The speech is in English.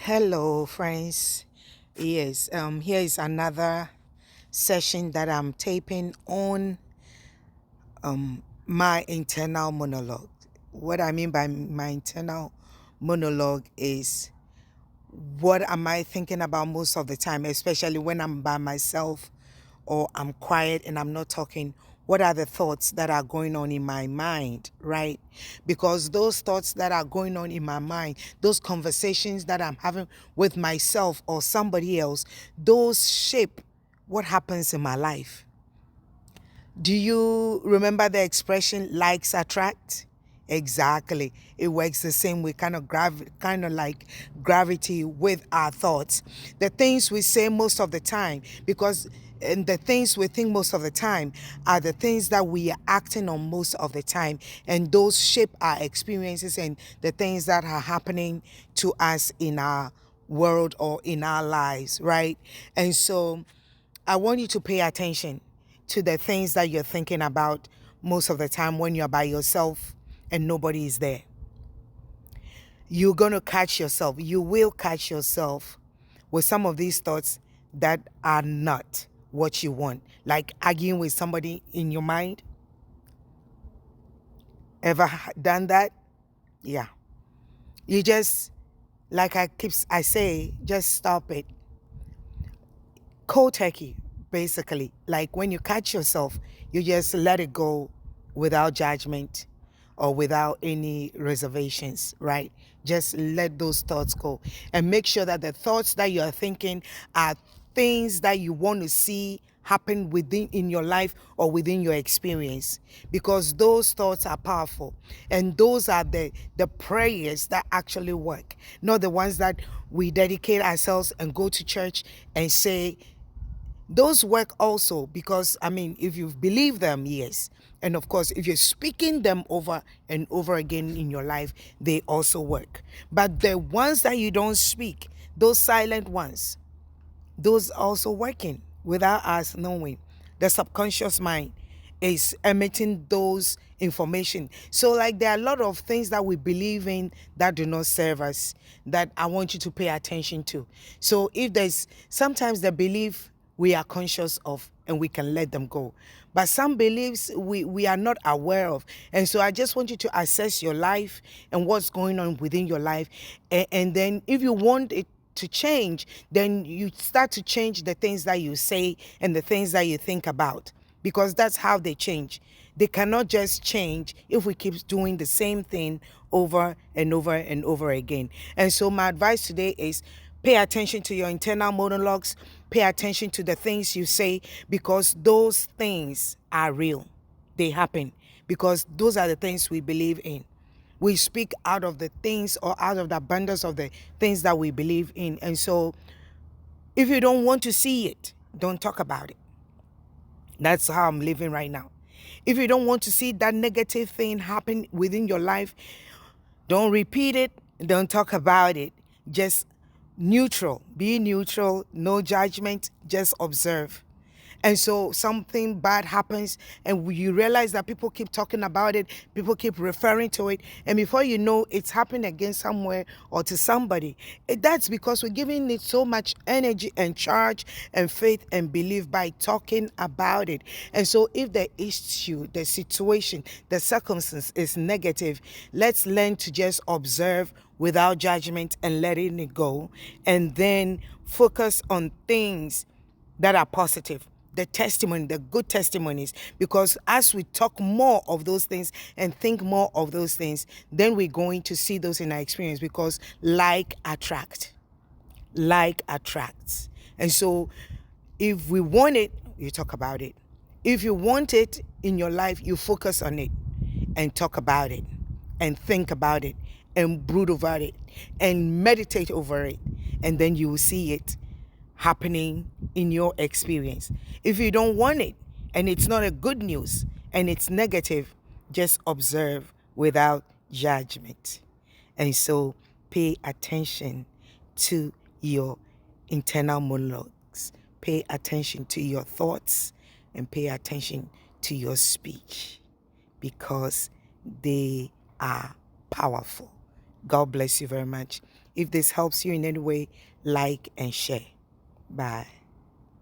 Hello, friends. Yes, here is another session that I'm taping on my internal monologue. What I mean by my internal monologue is what am I thinking about most of the time, especially when I'm by myself or I'm quiet and I'm not talking. What are the thoughts that are going on in my mind, right? Because those thoughts that are going on in my mind, those conversations that I'm having with myself or somebody else, those shape what happens in my life. Do you remember the expression likes attract? Exactly. It works the same way, kind of like gravity with our thoughts. The things we say most of the time, because and the things we think most of the time are the things that we are acting on most of the time, and those shape our experiences and the things that are happening to us in our world or in our lives, right? And so I want you to pay attention to the things that you're thinking about most of the time when you're by yourself and nobody is there. You're going to catch yourself. You will catch yourself with some of these thoughts that are not what you want. Like arguing with somebody in your mind. Ever done that? Yeah. You just, like I say, just stop it. Cold turkey, basically. Like when you catch yourself, you just let it go without judgment or without any reservations, right? Just let those thoughts go and make sure that the thoughts that you're thinking are things that you want to see happen within in your life or within your experience, because those thoughts are powerful and those are the prayers that actually work, not the ones that we dedicate ourselves and go to church and say. Those work also because, I mean, if you believe them, yes. And of course, if you're speaking them over and over again in your life, they also work. But the ones that you don't speak, those silent ones, those also working without us knowing. The subconscious mind is emitting those information. So like there are a lot of things that we believe in that do not serve us that I want you to pay attention to. So if there's sometimes the belief we are conscious of and we can let them go. But some beliefs we are not aware of. And so I just want you to assess your life and what's going on within your life. And then if you want it to change, then you start to change the things that you say and the things that you think about, because that's how they change. They cannot just change if we keep doing the same thing over and over and over again. And so my advice today is pay attention to your internal monologues, pay attention to the things you say, because those things are real. They happen because those are the things we believe in. We speak out of the things or out of the abundance of the things that we believe in. And so if you don't want to see it, don't talk about it. That's how I'm living right now. If you don't want to see that negative thing happen within your life, don't repeat it. Don't talk about it. Just neutral. Be neutral. No judgment. Just observe. And so something bad happens and you realize that people keep talking about it, people keep referring to it, and before you know it's happened again somewhere or to somebody. That's because we're giving it so much energy and charge and faith and belief by talking about it. And so if the issue, the situation, the circumstance is negative, let's learn to just observe without judgment and letting it go, and then focus on things that are positive, the testimony, the good testimonies, because as we talk more of those things and think more of those things, then we're going to see those in our experience, because like attracts. And so if we want it, you talk about it. If you want it in your life, you focus on it and talk about it and think about it and brood over it and meditate over it, and then you will see it happening in your experience. If you don't want it and it's not a good news and it's negative, just observe without judgment. And so pay attention to your internal monologues. Pay attention to your thoughts and pay attention to your speech, because they are powerful. God bless you very much. If this helps you in any way, like and share. Bye.